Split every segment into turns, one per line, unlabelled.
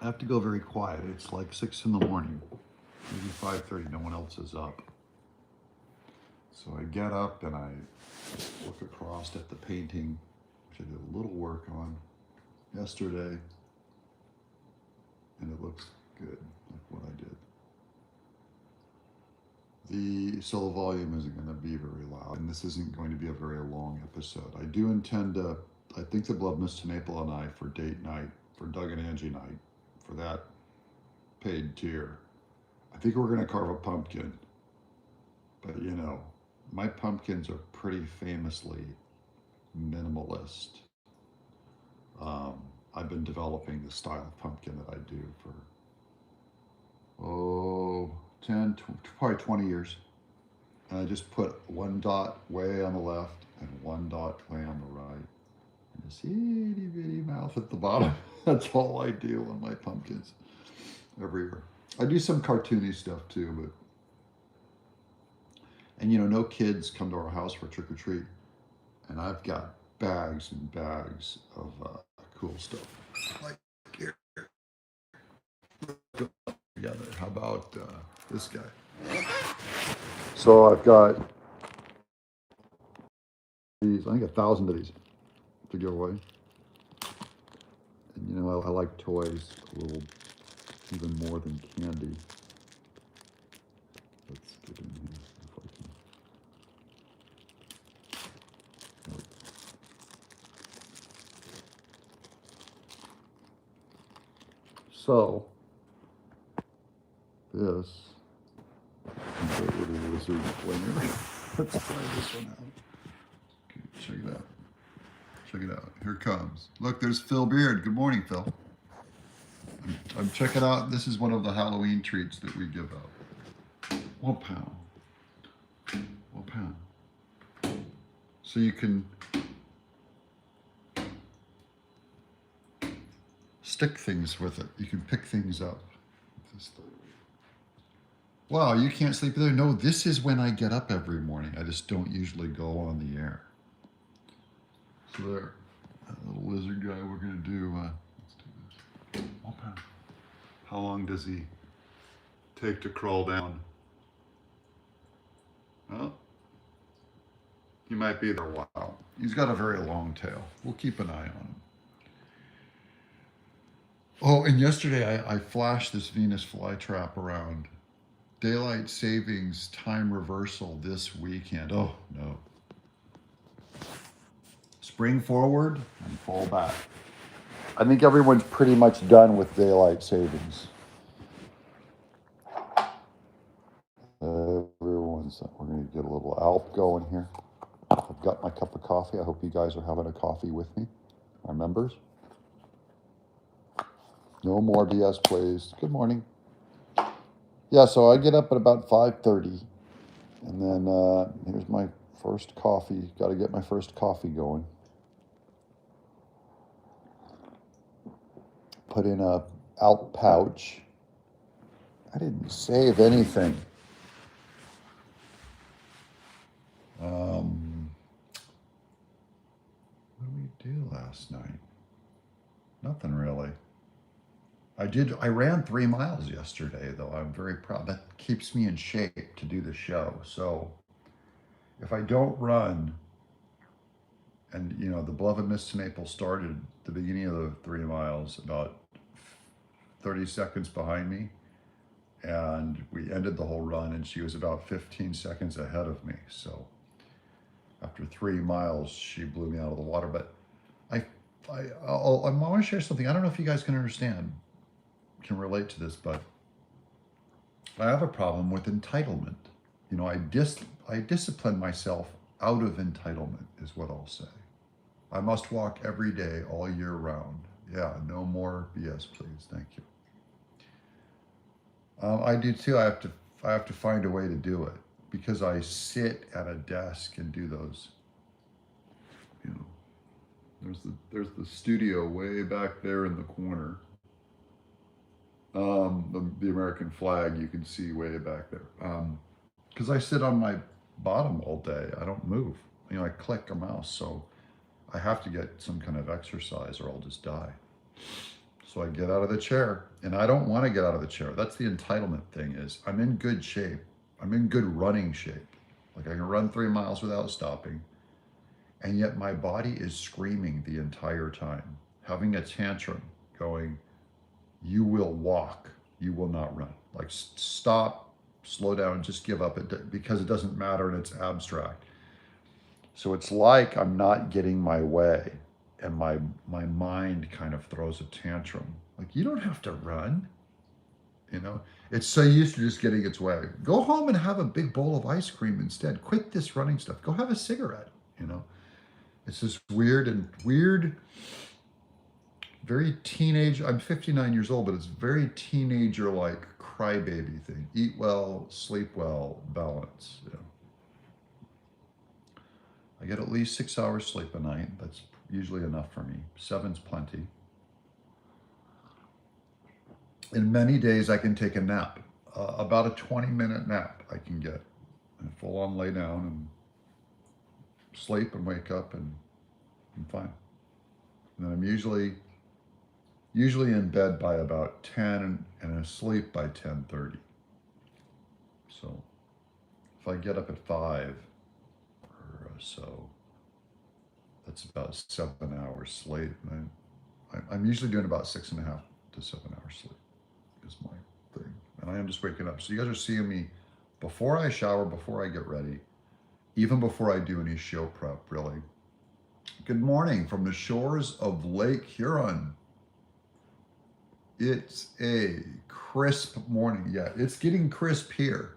I have to go very quiet. It's like 6 in the morning, maybe 5:30. No one else is up. So I get up and I look across at the painting, which I did a little work on yesterday, and it looks good, like what I did. So the volume isn't going to be very loud, and this isn't going to be a very long episode. I do intend to, I think the Blood Mr. Maple and I, for date night, for Doug and Angie night, for that paid tier, I think we're going to carve a pumpkin. But you know, my pumpkins are pretty famously minimalist. I've been developing the style of pumpkin that I do for, 10, probably 20 years. And I just put one dot way on the left and one dot way on the right. And this itty bitty mouth at the bottom. That's all I do on my pumpkins every year. I do some cartoony stuff too, but, and you know, no kids come to our house for trick or treat. And I've got bags and bags of cool stuff. Like here. Together. How about this guy? So I've got these, I think 1,000 of these to give away. And you know, I like toys a little, even more than candy. Let's get in here if I can. Nope. So, this, get rid of the lizard flinger. Let's try this one out. Okay, check it out. Check it out. Here it comes. Look, there's Phil Beard. Good morning, Phil. I'm checking out. This is one of the Halloween treats that we give out. 1 pound. 1 pound. So you can stick things with it. You can pick things up. Wow, you can't sleep there? No, this is when I get up every morning. I just don't usually go on the air. So there, that little lizard guy, we're gonna do, let's do this. 1 pound. How long does he take to crawl down? Well, he might be there a while. He's got a very long tail. We'll keep an eye on him. Oh, and yesterday I flashed this Venus flytrap around. Daylight savings time reversal this weekend. Oh, no. Spring forward and fall back. I think everyone's pretty much done with daylight savings. Everyone's, we're going to get a little Alp going here. I've got my cup of coffee. I hope you guys are having a coffee with me, our members. No more BS, please. Good morning. Yeah, so I get up at about 5:30, and then here's my first coffee. Got to get my first coffee going. Put in a Alp pouch. I didn't save anything. What did we do last night? Nothing really. I ran 3 miles yesterday, though. I'm very proud. That keeps me in shape to do the show. So if I don't run, and you know, the beloved Miss Maple started the beginning of the 3 miles about 30 seconds behind me, and we ended the whole run, and she was about 15 seconds ahead of me. So after 3 miles, she blew me out of the water. But I want to share something. I don't know if you guys can can relate to this, but I have a problem with entitlement. You know, I discipline myself out of entitlement is what I'll say. I must walk every day all year round. Yeah, no more BS, please. Thank you. I do too. I have to find a way to do it because I sit at a desk and do those. You know, there's the studio way back there in the corner. The American flag you can see way back there. Because I sit on my bottom all day. I don't move. You know, I click a mouse, so I have to get some kind of exercise or I'll just die. So I get out of the chair, and I don't want to get out of the chair. That's the entitlement thing, is I'm in good shape. I'm in good running shape. Like I can run 3 miles without stopping. And yet my body is screaming the entire time, having a tantrum, going, you will walk, you will not run. Like stop, slow down, just give up, because it doesn't matter and it's abstract. So it's like I'm not getting my way, and my mind kind of throws a tantrum. Like, you don't have to run, you know? It's so used to just getting its way. Go home and have a big bowl of ice cream instead. Quit this running stuff. Go have a cigarette, you know? It's this weird, very teenage. I'm 59 years old, but it's very teenager like crybaby thing. Eat well, sleep well, balance. Yeah. I get at least 6 hours sleep a night. That's usually enough for me. 7's plenty. In many days, I can take a nap. About a 20-minute nap I can get. And full on lay down and sleep and wake up, and I'm fine. And then I'm usually in bed by about 10 and asleep by 10:30. So if I get up at 5 or so, that's about 7 hours sleep. And I'm usually doing about 6.5 to 7 hours sleep is my thing. And I am just waking up. So you guys are seeing me before I shower, before I get ready, even before I do any show prep, really. Good morning from the shores of Lake Huron. It's a crisp morning. Yeah, it's getting crisp here.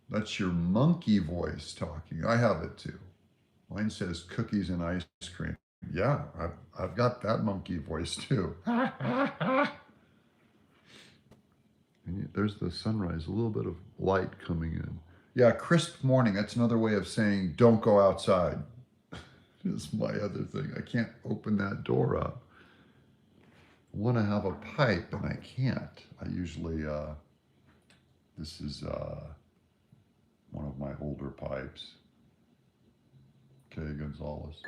That's your monkey voice talking. I have it too. Mine says cookies and ice cream. Yeah, I've got that monkey voice too. And there's the sunrise, a little bit of light coming in. Yeah, crisp morning. That's another way of saying don't go outside. Is my other thing. I can't open that door up. I want to have a pipe and I can't. I usually, this is one of my older pipes. Okay, Gonzalez.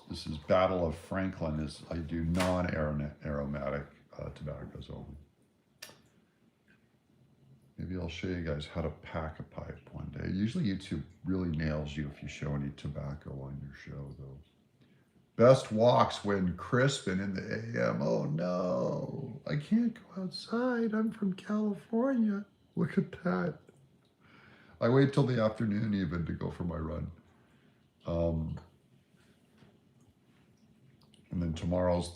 This is Battle of Franklin. I do non-aromatic tobaccos only. Maybe I'll show you guys how to pack a pipe one day. Usually YouTube really nails you if you show any tobacco on your show, though. Best walks when crisp and in the AM. Oh no, I can't go outside. I'm from California. Look at that. I wait till the afternoon even to go for my run. And then tomorrow's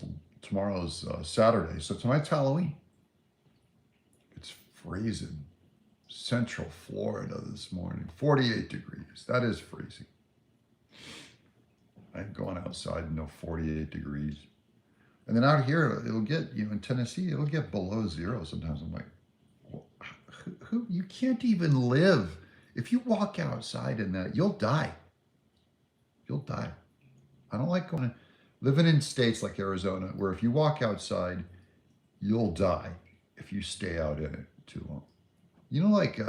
Saturday. So tonight's Halloween. It's freezing. Central Florida this morning, 48 degrees. That is freezing. I'm going outside in 48 degrees. And then out here, it'll get, in Tennessee, it'll get below zero sometimes. I'm like, well, you can't even live. If you walk outside in that, you'll die. You'll die. I don't like living in states like Arizona, where if you walk outside, you'll die if you stay out in it too long. Like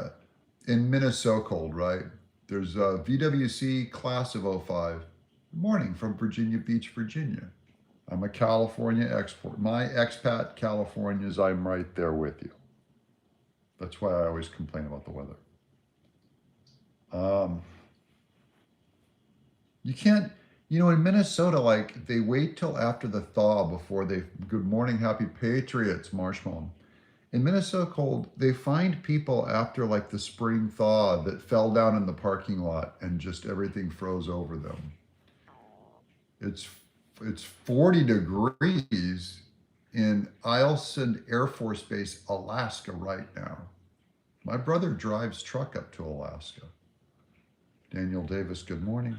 in Minnesota cold, right? There's a VWC class of '05. Good morning from Virginia Beach, Virginia. I'm a California export. My expat Californians, I'm right there with you. That's why I always complain about the weather. You can't, in Minnesota, like they wait till after the thaw before good morning, happy patriots, marshmallow. In Minnesota cold, they find people after like the spring thaw that fell down in the parking lot and just everything froze over them. It's 40 degrees in Eielson Air Force Base, Alaska right now. My brother drives truck up to Alaska. Daniel Davis, good morning.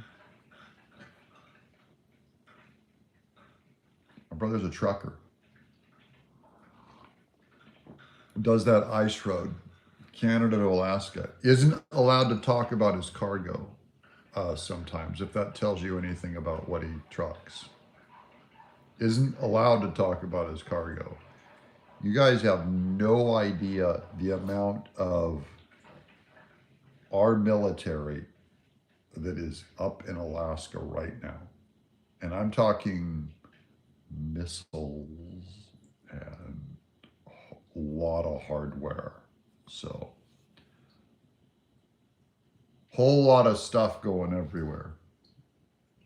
My brother's a trucker. Does that ice road, Canada to Alaska. Isn't allowed to talk about his cargo sometimes, if that tells you anything about what he trucks. Isn't allowed to talk about his cargo. You guys have no idea the amount of our military that is up in Alaska right now. And I'm talking missiles and a lot of hardware. So, whole lot of stuff going everywhere.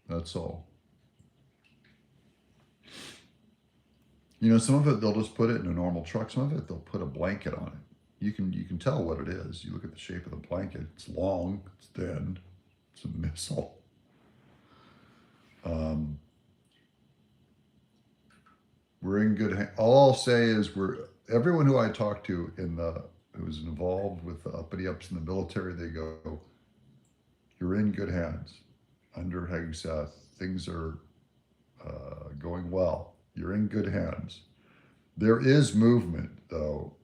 That's all. Some of it they'll just put it in a normal truck. Some of it they'll put a blanket on it. You can tell what it is. You look at the shape of the blanket. It's long. It's thin. It's a missile. Um, we're in good hands. All I'll say is everyone who I talk to who's involved with the uppity ups in the military, they go, "You're in good hands." Under Hegseth, things are going well. You're in good hands. There is movement, though,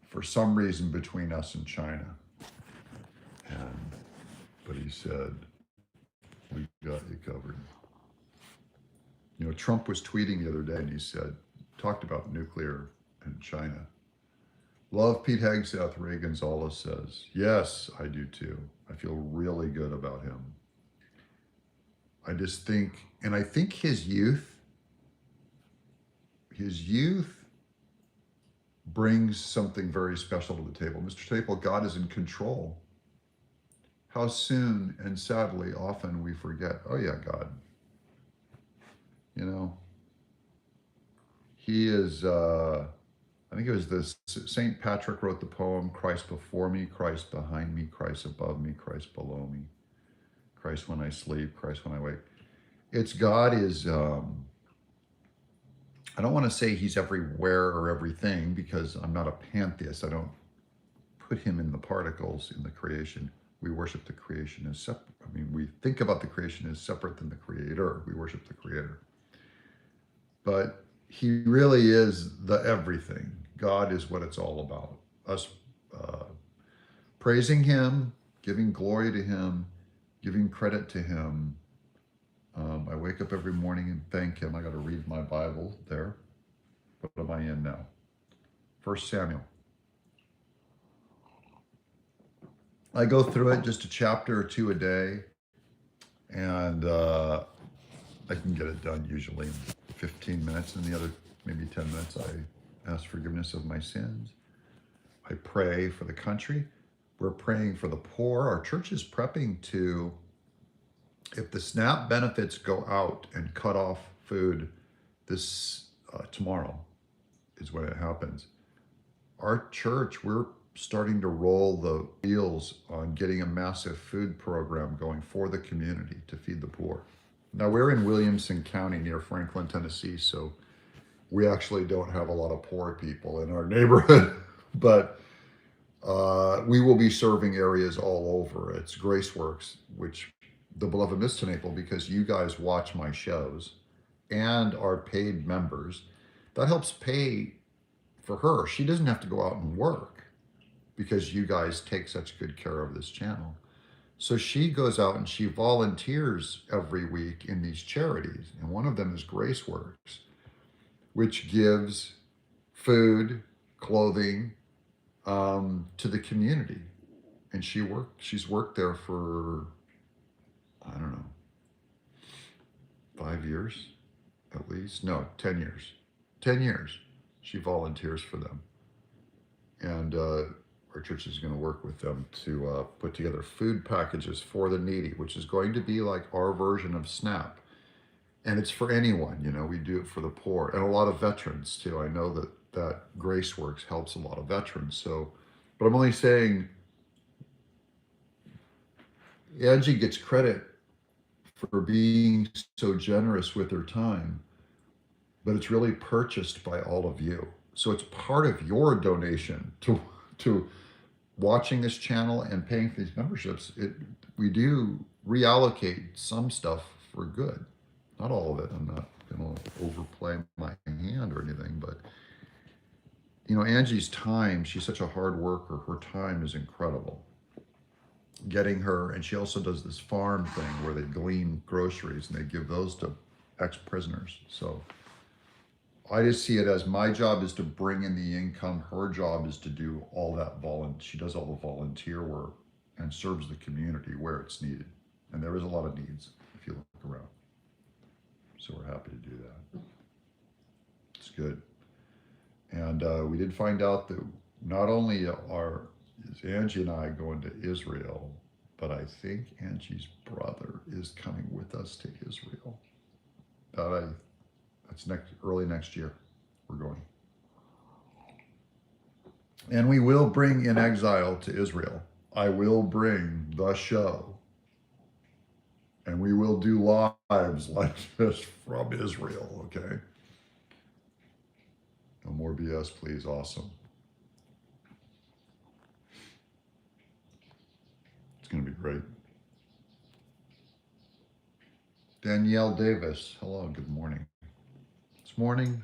for some reason between us and China. And but he said, "We got you covered." Trump was tweeting the other day, and he talked about nuclear in China. Love Pete Hegseth, Ray Gonzalez says. Yes, I do too. I feel really good about him. I just think, and I think his youth brings something very special to the table. Mr. Staple, God is in control. How soon and sadly often we forget, oh yeah, God. He is, I think it was this, St. Patrick wrote the poem, Christ before me, Christ behind me, Christ above me, Christ below me, Christ when I sleep, Christ when I wake. It's God is, I don't want to say he's everywhere or everything because I'm not a pantheist. I don't put him in the particles in the creation. We worship the creation as separate. We think about the creation as separate than the creator. We worship the creator. But he really is the everything. God is what it's all about. Us praising him, giving glory to him, giving credit to him. I wake up every morning and thank him. I got to read my Bible there. What am I in now? 1 Samuel. I go through it just a chapter or two a day, and I can get it done usually in 15 minutes, and the other maybe 10 minutes I ask forgiveness of my sins. I pray for the country. We're praying for the poor. Our church is prepping to, if the SNAP benefits go out and cut off food this tomorrow is when it happens. Our church, we're starting to roll the wheels on getting a massive food program going for the community to feed the poor. Now we're in Williamson County near Franklin, Tennessee, so we actually don't have a lot of poor people in our neighborhood, but we will be serving areas all over. It's Graceworks, which the beloved Miss Tenaple, because you guys watch my shows and are paid members, that helps pay for her. She doesn't have to go out and work because you guys take such good care of this channel. So she goes out and she volunteers every week in these charities. And one of them is Graceworks, which gives food, clothing to the community. And she's worked there for, I don't know, 5 years at least. No, 10 years. 10 years she volunteers for them. And our church is going to work with them to put together food packages for the needy, which is going to be like our version of SNAP. And it's for anyone, we do it for the poor and a lot of veterans too. I know that Graceworks helps a lot of veterans. So, but I'm only saying Angie gets credit for being so generous with her time, but it's really purchased by all of you. So it's part of your donation to watching this channel and paying for these memberships. We do reallocate some stuff for good. Not all of it. I'm not going to overplay my hand or anything, but Angie's time, she's such a hard worker. Her time is incredible. Getting her, and she also does this farm thing where they glean groceries and they give those to ex-prisoners. So I just see it as my job is to bring in the income. Her job is to do all that she does all the volunteer work and serves the community where it's needed. And there is a lot of needs if you look around. we're happy to do that. It's good. And we did find out that not only is Angie and I going to Israel, but I think Angie's brother is coming with us to Israel. That's early next year. We're going. And we will bring In Exile to Israel. I will bring the show. And we will do lives like this from Israel, okay? No more BS, please. Awesome. It's going to be great. Danielle Davis. Hello, good morning. This morning,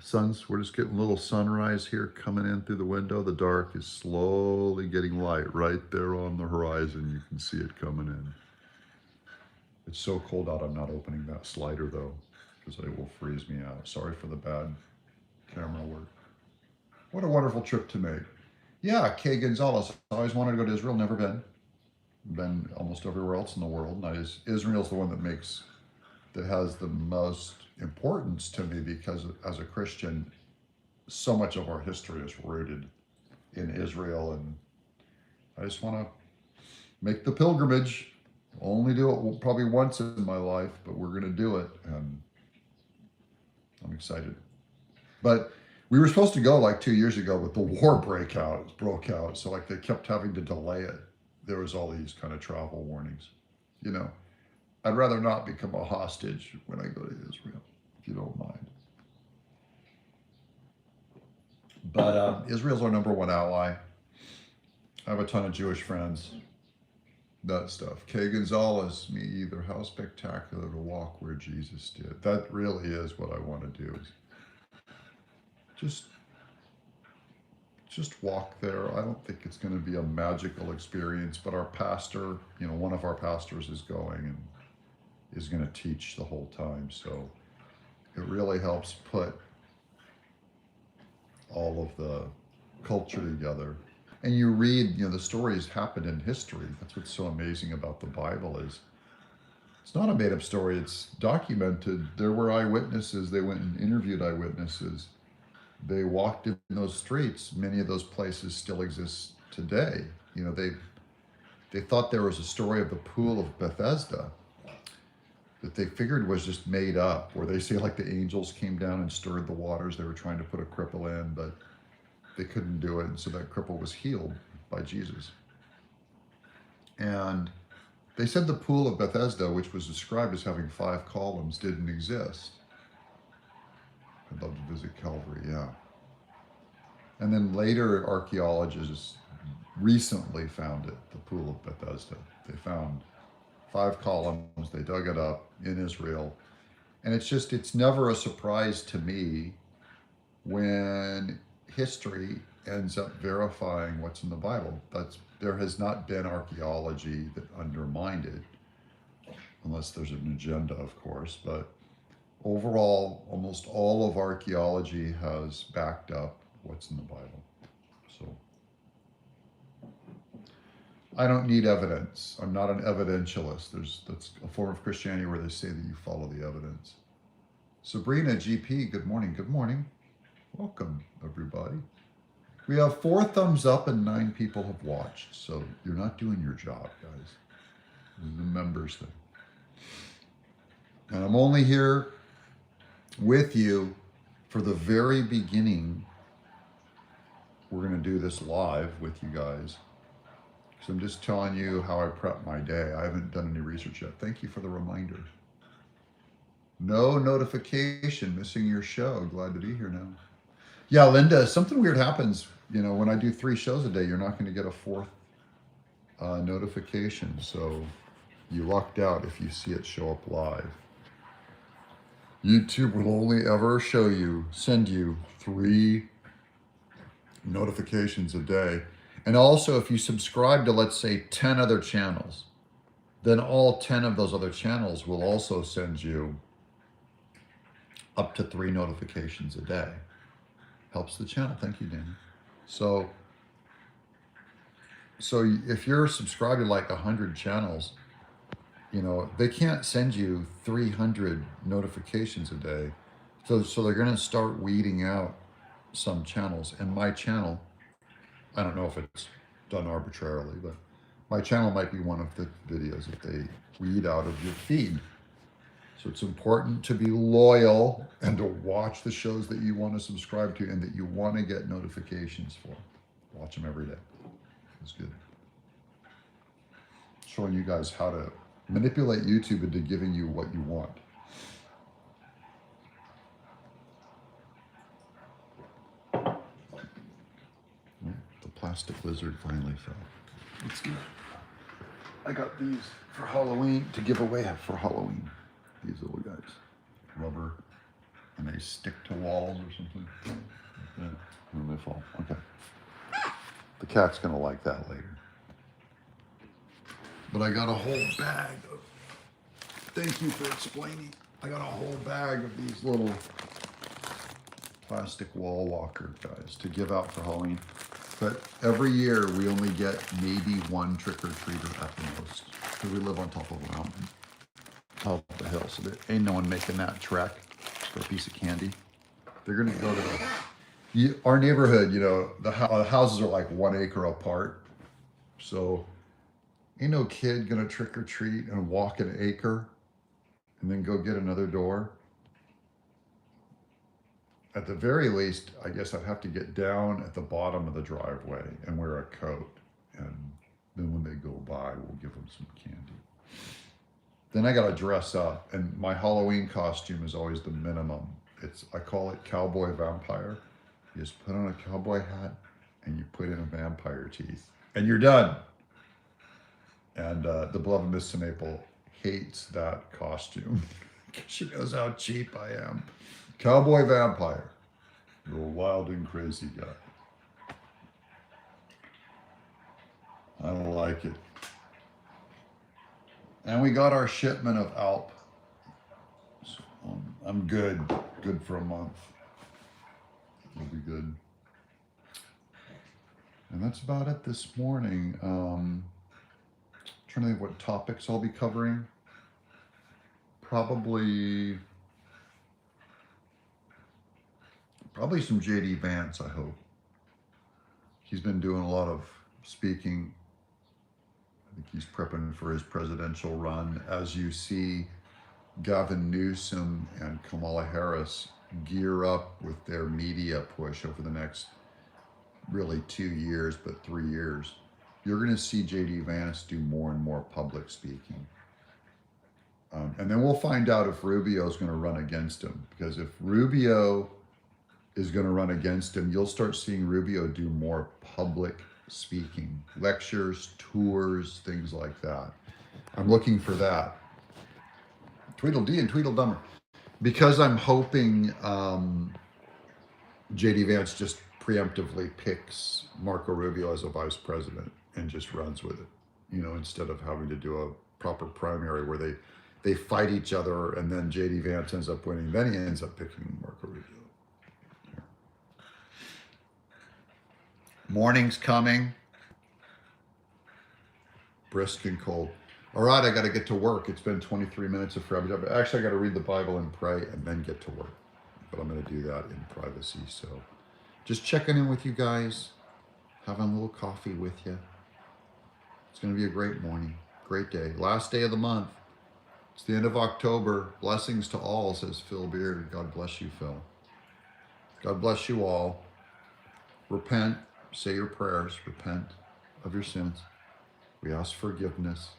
we're just getting a little sunrise here coming in through the window. The dark is slowly getting light right there on the horizon. You can see it coming in. It's so cold out, I'm not opening that slider though, because it will freeze me out. Sorry for the bad camera work. What a wonderful trip to make. Yeah, Kay Gonzalez. I always wanted to go to Israel, never been. Been almost everywhere else in the world. And Israel's the one that has the most importance to me, because as a Christian, so much of our history is rooted in Israel, and I just want to make the pilgrimage. Only do it probably once in my life, but we're going to do it, and I'm excited. But we were supposed to go like 2 years ago, but the war broke out, so like they kept having to delay it. There was all these kind of travel warnings. You know, I'd rather not become a hostage when I go to Israel, if you don't mind. But Israel's our number one ally. I have a ton of Jewish friends. That stuff. Kay Gonzalez, me either. How spectacular to walk where Jesus did. That really is what I want to do. Is just walk there. I don't think it's going to be a magical experience, but our pastor, one of our pastors is going and is going to teach the whole time. So it really helps put all of the culture together. And you read, the stories happened in history. That's what's so amazing about the Bible is it's not a made-up story. It's documented. There were eyewitnesses. They went and interviewed eyewitnesses. They walked in those streets. Many of those places still exist today. They thought there was a story of the pool of Bethesda that they figured was just made up, where they say like the angels came down and stirred the waters. They were trying to put a cripple in, but they couldn't do it, and so that cripple was healed by Jesus. And they said the pool of Bethesda, which was described as having 5 columns, didn't exist. I'd love to visit Calvary, yeah. And then later archaeologists recently found it, the pool of Bethesda. They found 5 columns, they dug it up in Israel. And it's never a surprise to me when history ends up verifying what's in the Bible. There has not been archaeology that undermined it, unless there's an agenda, of course. But overall, almost all of archaeology has backed up what's in the Bible. So I don't need evidence. I'm not an evidentialist. That's a form of Christianity where they say that you follow the evidence. Sabrina GP, good morning. Good morning. Welcome, everybody. We have 4 thumbs up and 9 people have watched, so you're not doing your job, guys. This is the members thing. And I'm only here with you for the very beginning. We're going to do this live with you guys. So I'm just telling you how I prep my day. I haven't done any research yet. Thank you for the reminder. No notification, missing your show. Glad to be here now. Yeah, Linda, something weird happens. When I do 3 shows a day, you're not going to get a 4th notification. So you lucked out if you see it show up live. YouTube will only ever send you 3 notifications a day. And also, if you subscribe to, let's say, 10 other channels, then all 10 of those other channels will also send you up to 3 notifications a day. Helps the channel. Thank you, Danny. So if you're subscribed to like 100 channels, You know, they can't send you 300 notifications a day. So they're going to start weeding out some channels. And my channel, I don't know if it's done arbitrarily, but my channel might be one of the videos that they weed out of your feed. So it's important to be loyal and to watch the shows that you want to subscribe to and that you want to get notifications for. Watch them every day. It's good. Showing you guys how to manipulate YouTube into giving you what you want. The plastic lizard finally fell. It's good. I got these for Halloween to give away for Halloween. These little guys, rubber, and they stick to walls or something. Like that. And they fall. Okay. The cat's gonna like that later. But I got a whole bag of. Thank you for explaining. I got a whole bag of these little plastic wall walker guys to give out for Halloween. But every year we only get maybe one trick-or-treater at the most. Because we live on top of a mountain, top of the hill. So there ain't no one making that trek for a piece of candy. They're gonna go to our neighborhood, you know, the houses are like 1 acre apart. So ain't no kid gonna trick-or-treat and walk an acre and then go get another door. At the very least, I guess I'd have to get down at the bottom of the driveway and wear a coat. And then when they go by, we'll give them some candy. Then I gotta dress up, and my Halloween costume is always the minimum. I call it cowboy vampire. You just put on a cowboy hat and you put in a vampire teeth and you're done. And the beloved Miss Maple hates that costume because she knows how cheap I am. Cowboy vampire. You're a wild and crazy guy. I don't like it. And we got our shipment of Alp. So I'm good for a month. We'll be good. And that's about it this morning. Trying to think what topics I'll be covering. Probably some J.D. Vance, I hope. He's been doing a lot of speaking. I think he's prepping for his presidential run. As you see Gavin Newsom and Kamala Harris gear up with their media push over the next really 2 years, but 3 years, you're going to see J.D. Vance do more and more public speaking. And then we'll find out if Rubio is going to run against him. Because if Rubio is going to run against him, you'll start seeing Rubio do more public speaking, lectures, tours, things like that. I'm looking for that. Tweedledee and Tweedledummer. Because I'm hoping J.D. Vance just preemptively picks Marco Rubio as a vice president and just runs with it, you know, instead of having to do a proper primary where they fight each other and then J.D. Vance ends up winning. Then he ends up picking Marco Rubio. Morning's coming. Brisk and cold. All right, I got to get to work. It's been 23 minutes of forever. Actually, I got to read the Bible and pray and then get to work. But I'm going to do that in privacy. So just checking in with you guys, having a little coffee with you. It's going to be a great morning, great day. Last day of the month. It's the end of October. Blessings to all, says Phil Beard. God bless you, Phil. God bless you all. Repent. Say your prayers. Repent of your sins. We ask forgiveness.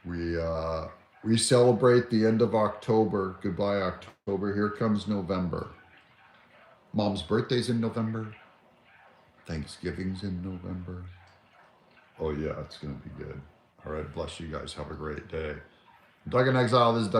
We celebrate the end of October. Goodbye, October. Here comes November. Mom's birthday's in November. Thanksgiving's in November. Oh yeah, it's going to be good. All right, bless you guys. Have a great day. Doug In Exile. This is Doug.